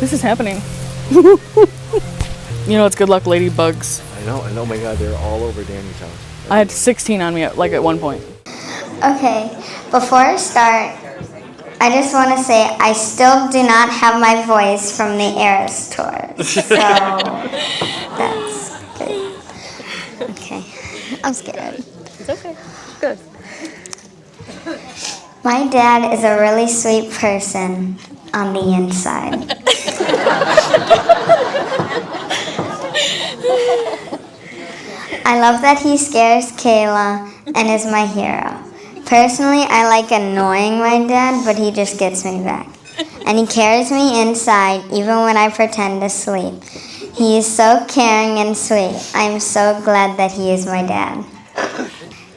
This is happening. You know, it's good luck ladybugs. I know. Oh my God, they're all over Danny's house. I had 16 on me at one point. Okay, before I start, I just want to say I still do not have my voice from the Eras tour. So that's good. Okay, I'm scared. It's okay. Good. My dad is a really sweet person on the inside. I love that he scares Kayla and is my hero. Personally, I like annoying my dad, but he just gets me back. And he carries me inside even when I pretend to sleep. He is so caring and sweet. I'm so glad that he is my dad.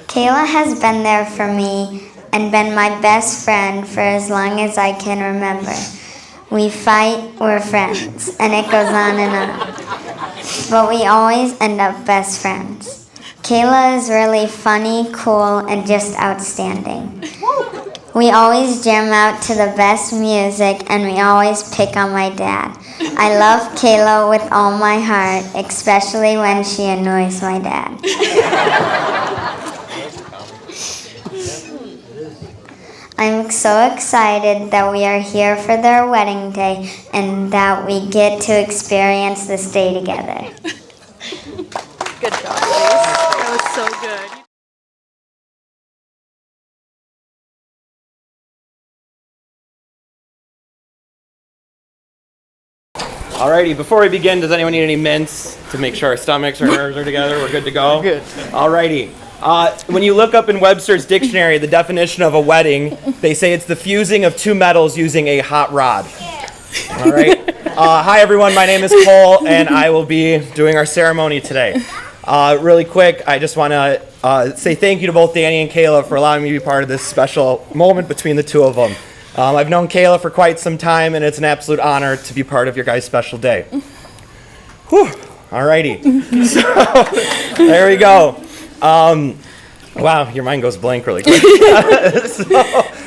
Kayla has been there for me and been my best friend for as long as I can remember. We fight, we're friends, and it goes on and on. But we always end up best friends. Kayla is really funny, cool, and just outstanding. We always jam out to the best music, and we always pick on my dad. I love Kayla with all my heart, especially when she annoys my dad. I'm so excited that we are here for their wedding day and that we get to experience this day together. Good job, Elise. That was so good. Alrighty, before we begin, does anyone need any mints to make sure our stomachs or nerves are together? We're good to go? Good. Alrighty. When you look up in Webster's dictionary the definition of a wedding, they say it's the fusing of two metals using a hot rod. All right. Hi, everyone. My name is Cole, and I will be doing our ceremony today. Really quick, I just want to say thank you to both Danny and Kayla for allowing me to be part of this special moment between the two of them. I've known Kayla for quite some time, and it's an absolute honor to be part of your guys' special day. Whew. Alrighty. So, there we go. Wow, your mind goes blank really quick.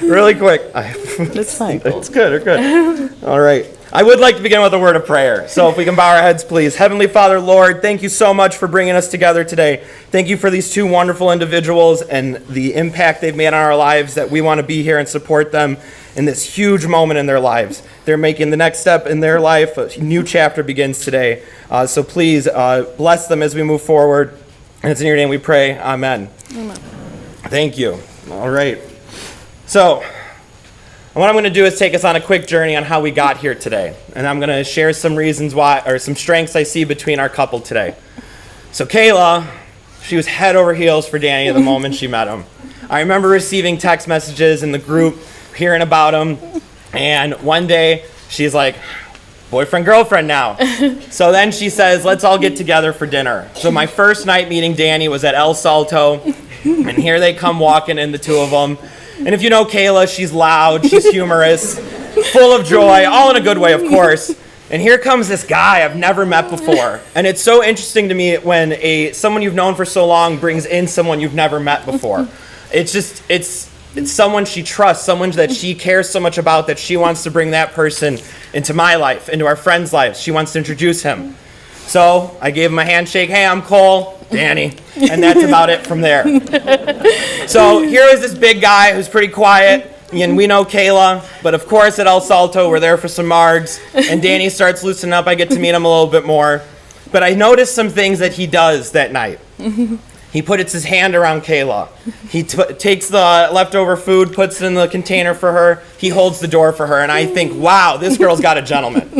Really quick. It's fine. It's good, we're good. All right. I would like to begin with a word of prayer. So if we can bow our heads, please. Heavenly Father, Lord, thank you so much for bringing us together today. Thank you for these two wonderful individuals and the impact they've made on our lives, that we want to be here and support them in this huge moment in their lives. They're making the next step in their life. A new chapter begins today. So please bless them as we move forward. And it's in your name we pray. Amen. Amen. Thank you. All right. So what I'm going to do is take us on a quick journey on how we got here today. And I'm going to share some reasons why, or some strengths I see between our couple today. So Kayla, she was head over heels for Danny the moment she met him. I remember receiving text messages in the group, hearing about him. And one day she's like, boyfriend, girlfriend now. So then she says, let's all get together for dinner. So my first night meeting Danny was at El Salto. And here they come walking in, the two of them. And if you know Kayla, she's loud, she's humorous, full of joy, all in a good way, of course. And here comes this guy I've never met before. And it's so interesting to me when someone you've known for so long brings in someone you've never met before. It's someone she trusts, someone that she cares so much about that she wants to bring that person into my life, into our friends' lives. She wants to introduce him. So I gave him a handshake. Hey, I'm Cole, Danny. And that's about it from there. So here is this big guy who's pretty quiet. And we know Kayla, but of course at El Salto, we're there for some margs. And Danny starts loosening up. I get to meet him a little bit more. But I noticed some things that he does that night. He puts his hand around Kayla. He takes the leftover food, puts it in the container for her. He holds the door for her. And I think, wow, this girl's got a gentleman.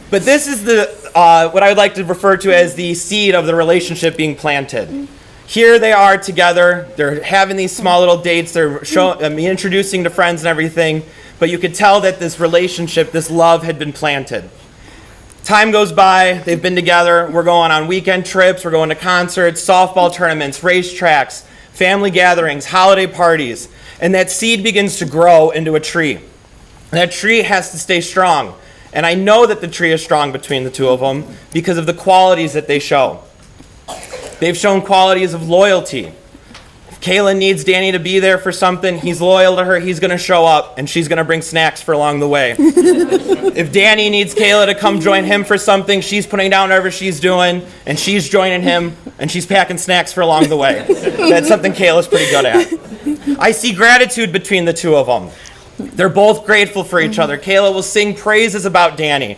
But this is what I would like to refer to as the seed of the relationship being planted. Here they are together. They're having these small little dates. They're introducing to friends and everything. But you could tell that this relationship, this love had been planted. Time goes by. They've been together. We're going on weekend trips. We're going to concerts, softball tournaments, racetracks, family gatherings, holiday parties. And that seed begins to grow into a tree. That tree has to stay strong. And I know that the tree is strong between the two of them because of the qualities that they show. They've shown qualities of loyalty, Kayla needs Danny to be there for something. He's loyal to her. He's going to show up, and she's going to bring snacks for along the way. If Danny needs Kayla to come join him for something, she's putting down whatever she's doing, and she's joining him, and she's packing snacks for along the way. That's something Kayla's pretty good at. I see gratitude between the two of them. They're both grateful for each other. Kayla will sing praises about Danny.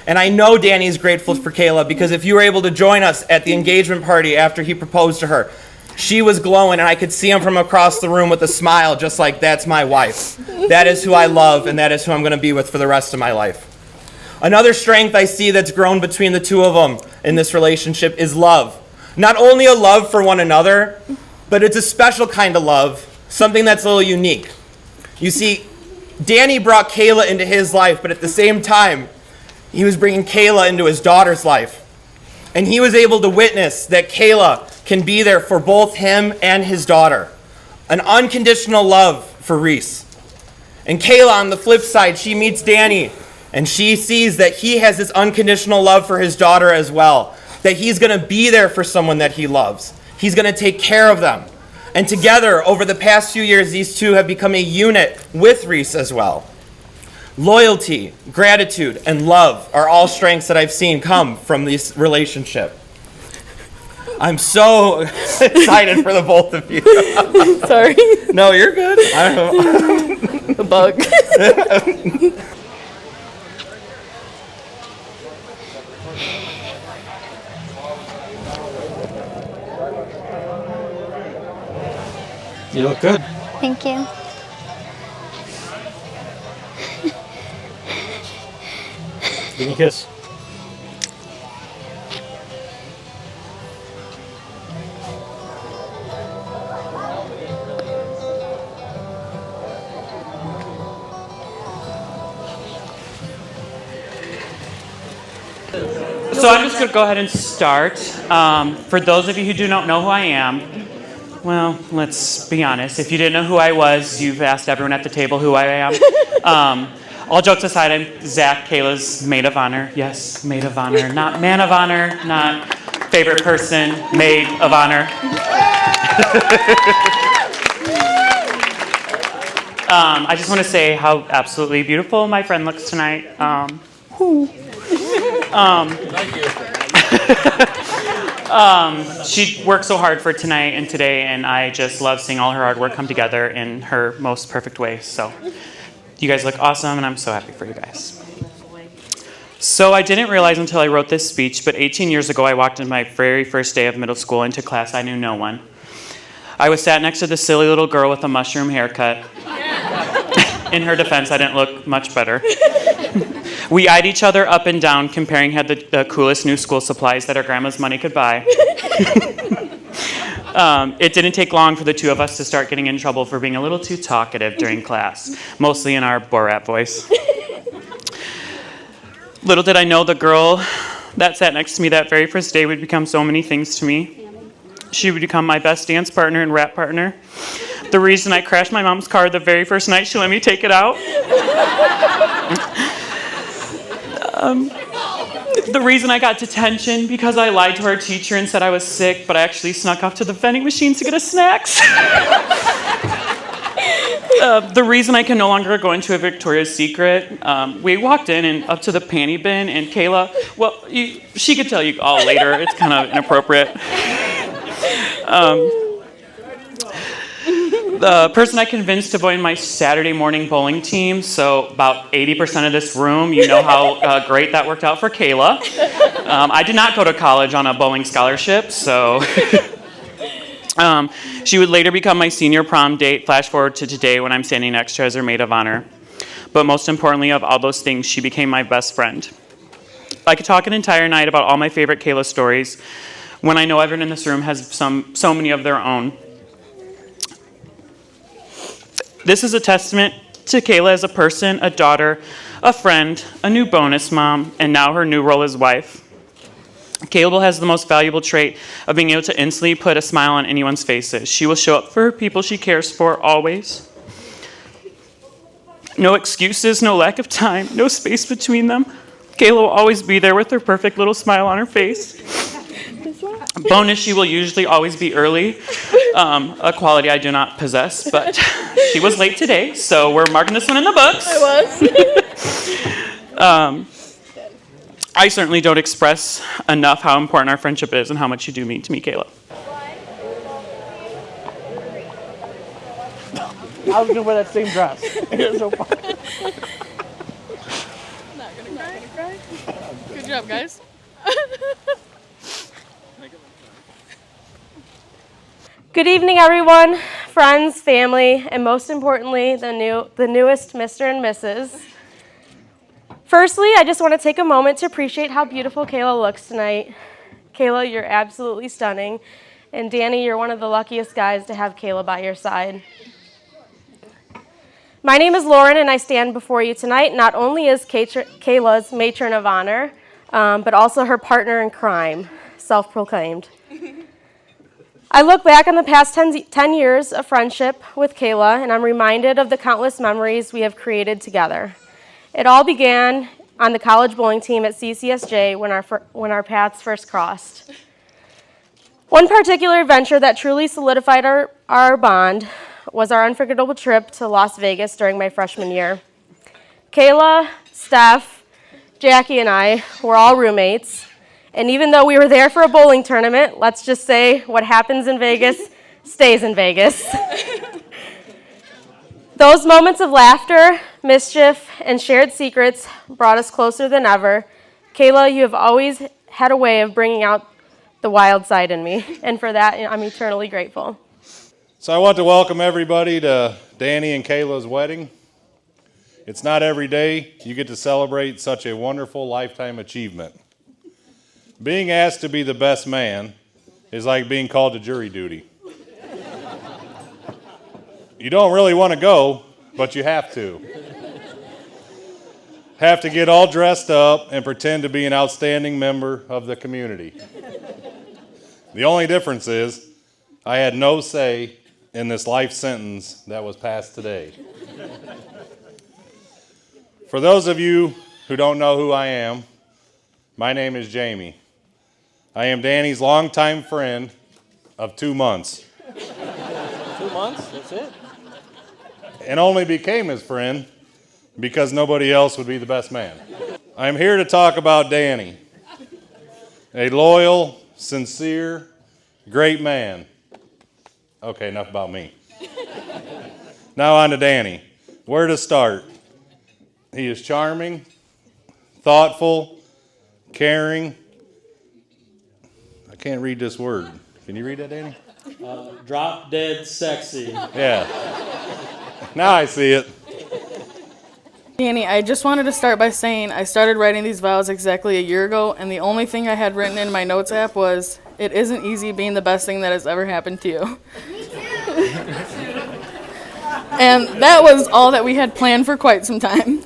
And I know Danny's grateful for Kayla because if you were able to join us at the engagement party after he proposed to her, she was glowing, and I could see him from across the room with a smile, just like, that's my wife. That is who I love, and that is who I'm going to be with for the rest of my life. Another strength I see that's grown between the two of them in this relationship is love. Not only a love for one another, but it's a special kind of love, something that's a little unique. You see, Danny brought Kayla into his life, but at the same time, he was bringing Kayla into his daughter's life. And he was able to witness that Kayla can be there for both him and his daughter. An unconditional love for Reese. And Kayla, on the flip side, she meets Danny, and she sees that he has this unconditional love for his daughter as well. That he's going to be there for someone that he loves. He's going to take care of them. And together, over the past few years, these two have become a unit with Reese as well. Loyalty, gratitude, and love are all strengths that I've seen come from this relationship. I'm so excited for the both of you. Sorry. No, you're good. The bug. You look good. Thank you. Give me a kiss. So I'm just going to go ahead and start. For those of you who do not know who I am, well, let's be honest. If you didn't know who I was, you've asked everyone at the table who I am. All jokes aside, I'm Zach, Kayla's maid of honor. Yes, maid of honor. Not man of honor, not favorite person, maid of honor. I just want to say how absolutely beautiful my friend looks tonight. She worked so hard for tonight and today, and I just love seeing all her hard work come together in her most perfect way. So you guys look awesome, and I'm so happy for you guys. So I didn't realize until I wrote this speech, but 18 years ago I walked in my very first day of middle school into class. I knew no one. I was sat next to this silly little girl with a mushroom haircut. In her defense, I didn't look much better. We eyed each other up and down, comparing who had the coolest new school supplies that our grandma's money could buy. It didn't take long for the two of us to start getting in trouble for being a little too talkative during class, mostly in our Borat voice. Little did I know the girl that sat next to me that very first day would become so many things to me. She would become my best dance partner and rap partner. The reason I crashed my mom's car the very first night she let me take it out. The reason I got detention because I lied to our teacher and said I was sick, but I actually snuck off to the vending machines to get us snacks. The reason I can no longer go into a Victoria's Secret, we walked in and up to the panty bin, and Kayla, well, she could tell you all later. It's kind of inappropriate. The person I convinced to join my Saturday morning bowling team, so about 80% of this room, you know how great that worked out for Kayla. I did not go to college on a bowling scholarship, so... She would later become my senior prom date, flash forward to today when I'm standing next to her as her maid of honor. But most importantly of all those things, she became my best friend. I could talk an entire night about all my favorite Kayla stories when I know everyone in this room has so many of their own. This is a testament to Kayla as a person, a daughter, a friend, a new bonus mom, and now her new role as wife. Kayla has the most valuable trait of being able to instantly put a smile on anyone's faces. She will show up for her people she cares for, always. No excuses, no lack of time, no space between them. Kayla will always be there with her perfect little smile on her face. Bonus, she will usually always be early, a quality I do not possess, but she was late today, so we're marking this one in the books. I was. I certainly don't express enough how important our friendship is and how much you do mean to me, Kayla. I was gonna wear that same dress. It's so fun. Not gonna cry. Good job, guys. Good evening, everyone, friends, family, and most importantly, the newest Mr. and Mrs. Firstly, I just want to take a moment to appreciate how beautiful Kayla looks tonight. Kayla, you're absolutely stunning. And Danny, you're one of the luckiest guys to have Kayla by your side. My name is Lauren, and I stand before you tonight not only as Kayla's matron of honor, but also her partner in crime, self-proclaimed. I look back on the past 10 years of friendship with Kayla, and I'm reminded of the countless memories we have created together. It all began on the college bowling team at CCSJ when our paths first crossed. One particular adventure that truly solidified our bond was our unforgettable trip to Las Vegas during my freshman year. Kayla, Steph, Jackie, and I were all roommates. And even though we were there for a bowling tournament, let's just say what happens in Vegas stays in Vegas. Those moments of laughter, mischief, and shared secrets brought us closer than ever. Kayla, you have always had a way of bringing out the wild side in me, and for that, I'm eternally grateful. So I want to welcome everybody to Danny and Kayla's wedding. It's not every day you get to celebrate such a wonderful lifetime achievement. Being asked to be the best man is like being called to jury duty. You don't really want to go, but you have to. Have to get all dressed up and pretend to be an outstanding member of the community. The only difference is I had no say in this life sentence that was passed today. For those of you who don't know who I am, my name is Jamie. I am Danny's longtime friend of 2 months. 2 months? That's it? And only became his friend because nobody else would be the best man. I'm here to talk about Danny, a loyal, sincere, great man. Okay, enough about me. Now on to Danny. Where to start? He is charming, thoughtful, caring. I can't read this word. Can you read that, Danny? Drop dead sexy. Yeah. Now I see it. Danny, I just wanted to start by saying I started writing these vows exactly a year ago, and the only thing I had written in my notes app was, "It isn't easy being the best thing that has ever happened to you." And that was all that we had planned for quite some time.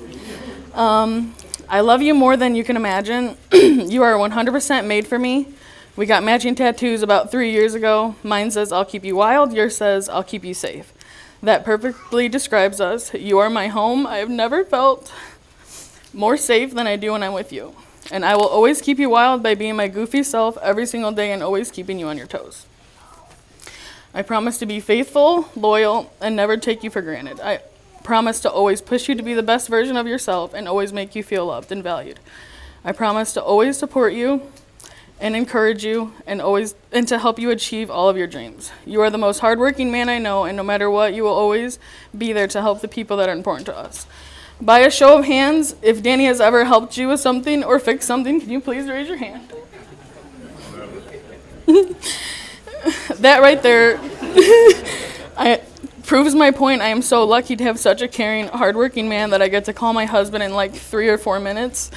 I love you more than you can imagine. You are 100% made for me. We got matching tattoos about 3 years ago. Mine says, "I'll keep you wild." Yours says, "I'll keep you safe." That perfectly describes us. You are my home. I have never felt more safe than I do when I'm with you. And I will always keep you wild by being my goofy self every single day and always keeping you on your toes. I promise to be faithful, loyal, and never take you for granted. I promise to always push you to be the best version of yourself and always make you feel loved and valued. I promise to always support you and encourage you and to help you achieve all of your dreams. You are the most hardworking man I know, and no matter what, you will always be there to help the people that are important to us. By a show of hands, if Danny has ever helped you with something or fixed something, can you please raise your hand? That right there proves my point. I am so lucky to have such a caring, hardworking man that I get to call my husband in like 3 or 4 minutes.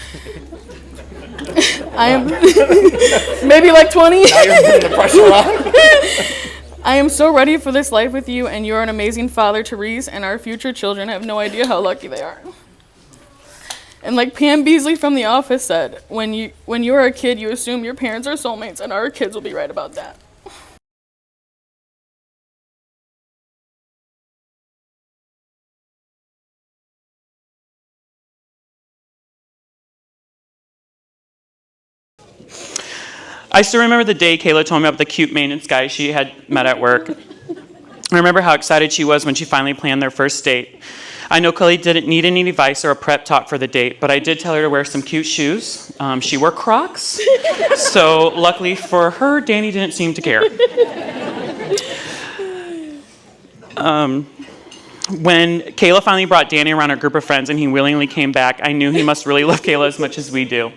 I am maybe like 20. Now you're putting the pressure on. I am so ready for this life with you, and you are an amazing father to Reese, and our future children have no idea how lucky they are. And like Pam Beasley from The Office said, when you are a kid, you assume your parents are soulmates, and our kids will be right about that. I still remember the day Kayla told me about the cute maintenance guy she had met at work. I remember how excited she was when she finally planned their first date. I know Kayla didn't need any advice or a prep talk for the date, but I did tell her to wear some cute shoes. She wore Crocs, so luckily for her, Danny didn't seem to care. When Kayla finally brought Danny around her group of friends and he willingly came back, I knew he must really love Kayla as much as we do.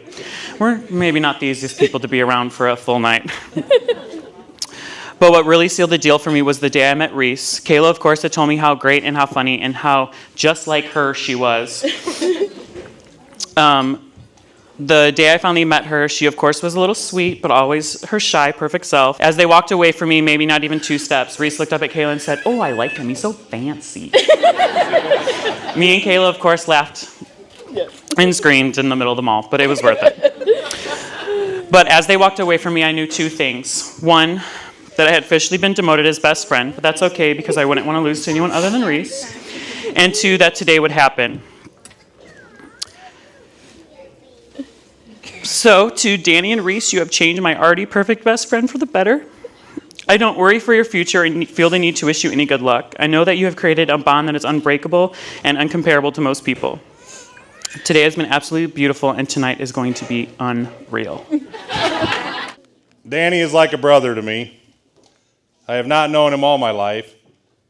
We're maybe not the easiest people to be around for a full night. But what really sealed the deal for me was the day I met Reese. Kayla, of course, had told me how great and how funny and how just like her she was. The day I finally met her, she, of course, was a little sweet, but always her shy, perfect self. As they walked away from me, maybe not even 2 steps, Reese looked up at Kayla and said, "Oh, I like him. He's so fancy." Me and Kayla, of course, laughed and screamed in the middle of the mall, but it was worth it. But as they walked away from me, I knew 2 things. 1, that I had officially been demoted as best friend, but that's okay because I wouldn't want to lose to anyone other than Reese. And 2, that today would happen. So, to Danny and Reese, you have changed my already perfect best friend for the better. I don't worry for your future and feel the need to wish you any good luck. I know that you have created a bond that is unbreakable and uncomparable to most people. Today has been absolutely beautiful, and tonight is going to be unreal. Danny is like a brother to me. I have not known him all my life,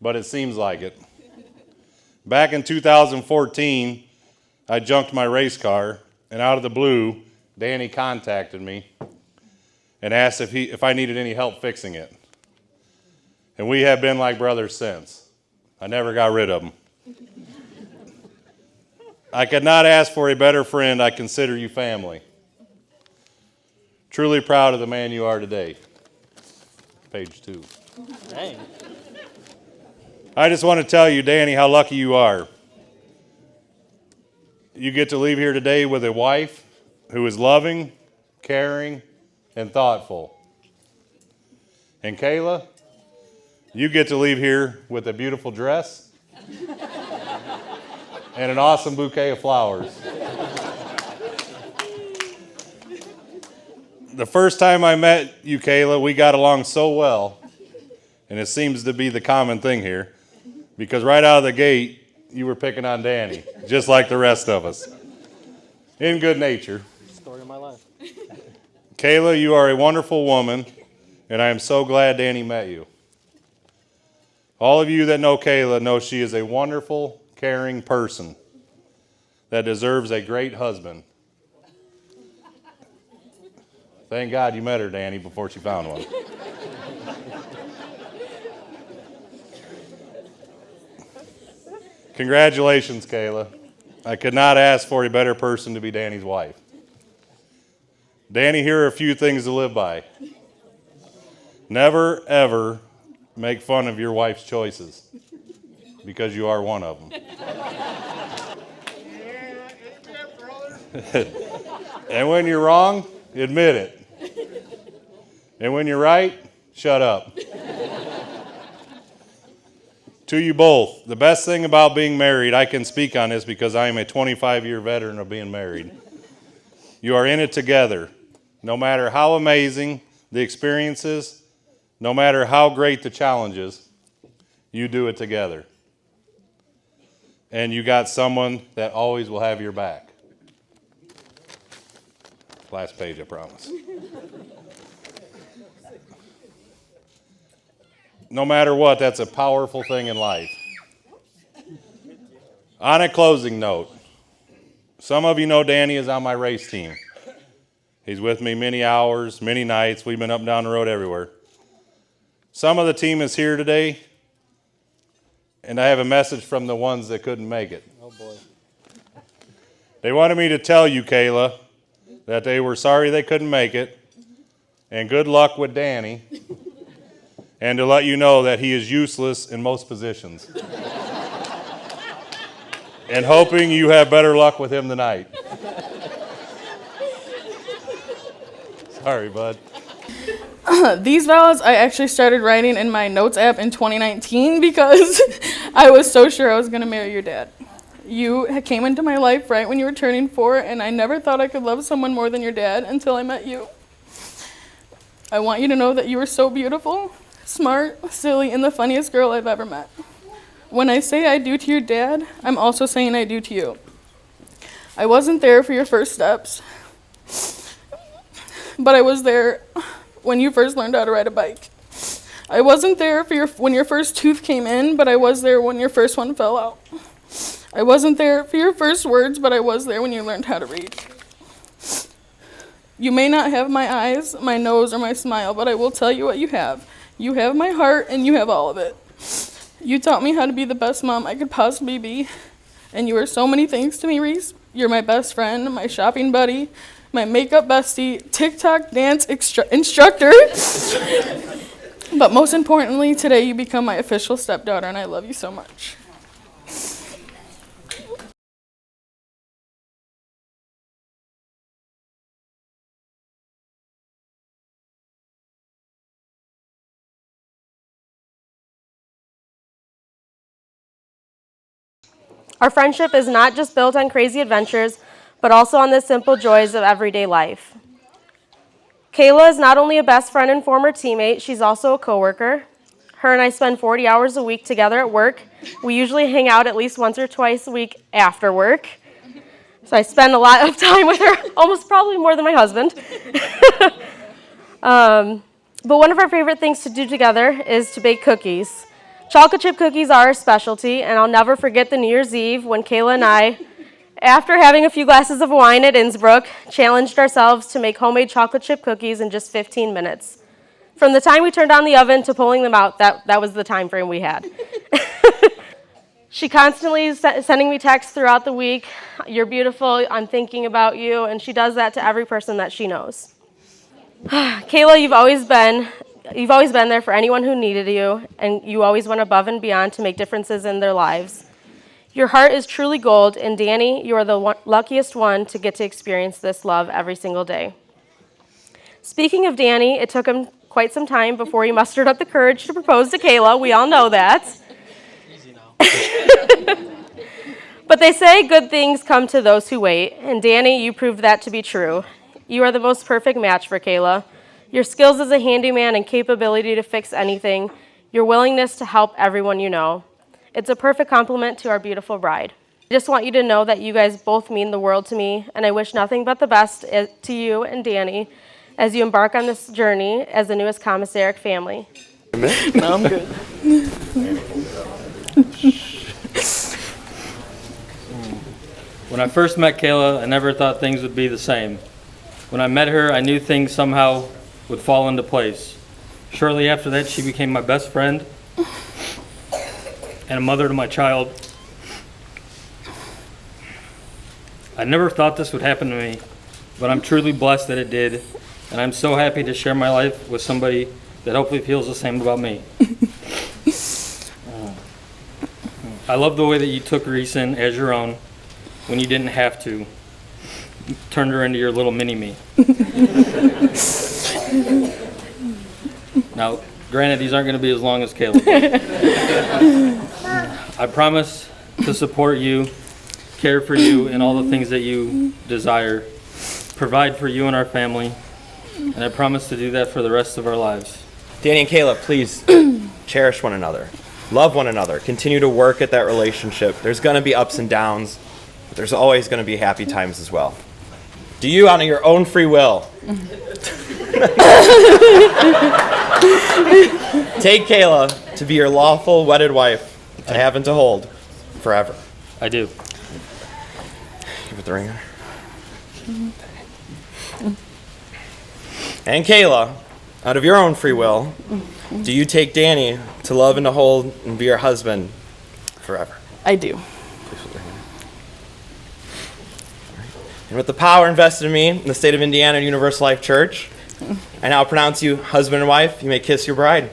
but it seems like it. Back in 2014, I junked my race car, and out of the blue, Danny contacted me and asked if I needed any help fixing it. And we have been like brothers since. I never got rid of him. I could not ask for a better friend. I consider you family. Truly proud of the man you are today. Page 2. Dang. I just want to tell you, Danny, how lucky you are. You get to leave here today with a wife who is loving, caring, and thoughtful. And Kayla, you get to leave here with a beautiful dress and an awesome bouquet of flowers. The first time I met you, Kayla, we got along so well, and it seems to be the common thing here, because right out of the gate, you were picking on Danny, just like the rest of us, in good nature. Story of my life. Kayla, you are a wonderful woman, and I am so glad Danny met you. All of you that know Kayla know she is a wonderful, caring person that deserves a great husband. Thank God you met her, Danny, before she found one. Congratulations, Kayla. I could not ask for a better person to be Danny's wife. Danny, here are a few things to live by. Never, ever make fun of your wife's choices, because you are one of them. And when you're wrong, admit it. And when you're right, shut up. To you both, the best thing about being married, I can speak on this because I am a 25-year veteran of being married. You are in it together. No matter how amazing the experiences, no matter how great the challenges, you do it together. And you got someone that always will have your back. Last page, I promise. No matter what, that's a powerful thing in life. On a closing note, some of you know Danny is on my race team. He's with me many hours, many nights. We've been up and down the road everywhere. Some of the team is here today, and I have a message from the ones that couldn't make it. Oh, boy. They wanted me to tell you, Kayla, that they were sorry they couldn't make it, and good luck with Danny, and to let you know that he is useless in most positions. And hoping you have better luck with him tonight. Sorry, bud. These vows I actually started writing in my notes app in 2019 because I was so sure I was going to marry your dad. You came into my life right when you were turning 4, and I never thought I could love someone more than your dad until I met you. I want you to know that you are so beautiful, smart, silly, and the funniest girl I've ever met. When I say I do to your dad, I'm also saying I do to you. I wasn't there for your first steps, but I was there when you first learned how to ride a bike. I wasn't there for when your first tooth came in, but I was there when your first one fell out. I wasn't there for your first words, but I was there when you learned how to read. You may not have my eyes, my nose, or my smile, but I will tell you what you have. You have my heart, and you have all of it. You taught me how to be the best mom I could possibly be, and you are so many things to me, Reese. You're my best friend, my shopping buddy, my makeup bestie, TikTok dance instructor. But most importantly, today you become my official stepdaughter, and I love you so much. Our friendship is not just built on crazy adventures, but also on the simple joys of everyday life. Kayla is not only a best friend and former teammate, she's also a coworker. Her and I spend 40 hours a week together at work. We usually hang out at least once or twice a week after work. So I spend a lot of time with her, almost probably more than my husband. But one of our favorite things to do together is to bake cookies. Chocolate chip cookies are our specialty, and I'll never forget the New Year's Eve when Kayla and I, after having a few glasses of wine at Innsbruck, challenged ourselves to make homemade chocolate chip cookies in just 15 minutes. From the time we turned on the oven to pulling them out, that was the time frame we had. She constantly is sending me texts throughout the week. You're beautiful, I'm thinking about you, and she does that to every person that she knows. Kayla, you've always been there for anyone who needed you, and you always went above and beyond to make differences in their lives. Your heart is truly gold, and Danny, you are the luckiest one to get to experience this love every single day. Speaking of Danny, it took him quite some time before he mustered up the courage to propose to Kayla. We all know that. Easy now. But they say good things come to those who wait, and Danny, you proved that to be true. You are the most perfect match for Kayla. Your skills as a handyman and capability to fix anything, your willingness to help everyone you know. It's a perfect compliment to our beautiful bride. I just want you to know that you guys both mean the world to me, and I wish nothing but the best to you and Danny as you embark on this journey as the newest commissaric family. No, I'm good. When I first met Kayla, I never thought things would be the same. When I met her, I knew things somehow would fall into place. Shortly after that, she became my best friend and a mother to my child. I never thought this would happen to me, but I'm truly blessed that it did, and I'm so happy to share my life with somebody that hopefully feels the same about me. I love the way that you took Reese in as your own when you didn't have to. You turned her into your little mini-me. Now, granted, these aren't going to be as long as Kayla. I promise to support you, care for you, and all the things that you desire, provide for you and our family, and I promise to do that for the rest of our lives. Danny and Kayla, please cherish one another. Love one another. Continue to work at that relationship. There's going to be ups and downs, but there's always going to be happy times as well. Do you, out of your own free will, take Kayla to be your lawful wedded wife, to have and to hold forever? I do. Give it the ring on. And Kayla, out of your own free will, do you take Danny to love and to hold and be your husband forever? I do. And with the power invested in me in the state of Indiana and Universal Life Church, I now pronounce you husband and wife. You may kiss your bride.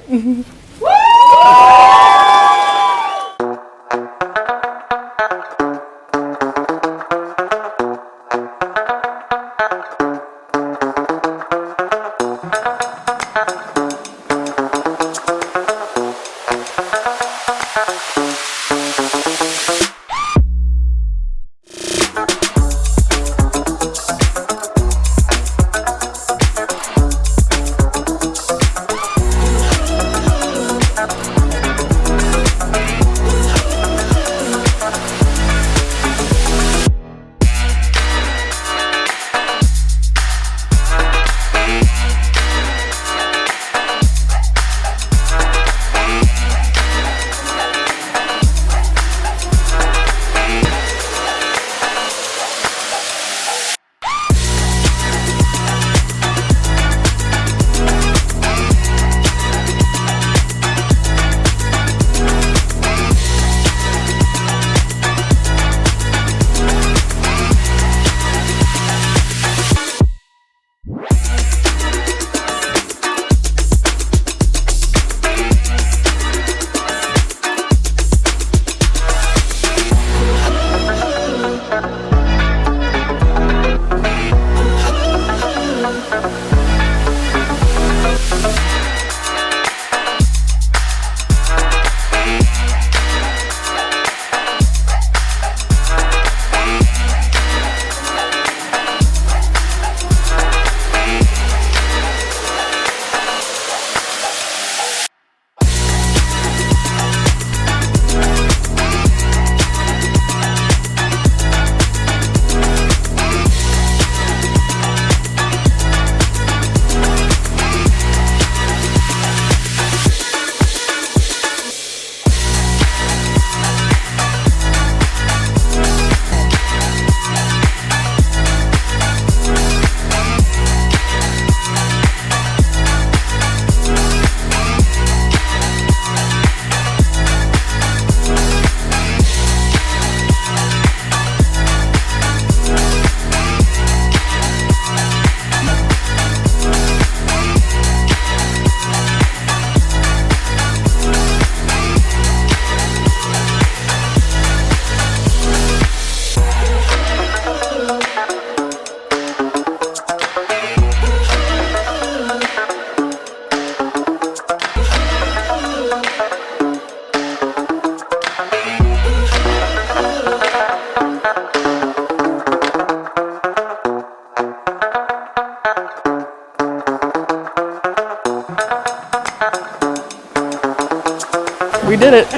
did it.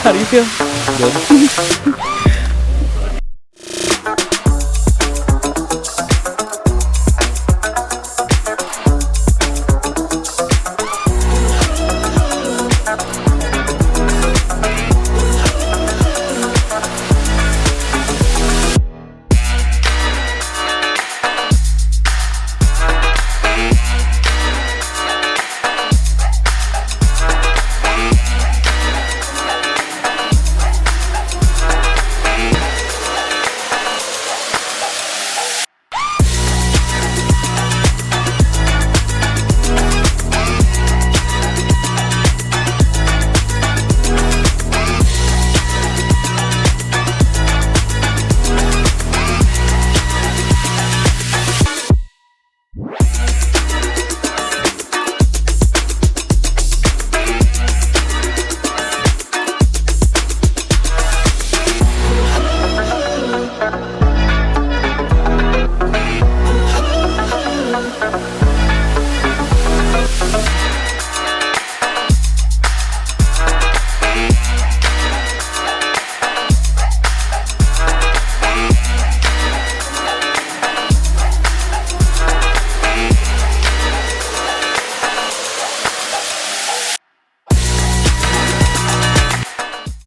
How do you feel? Good.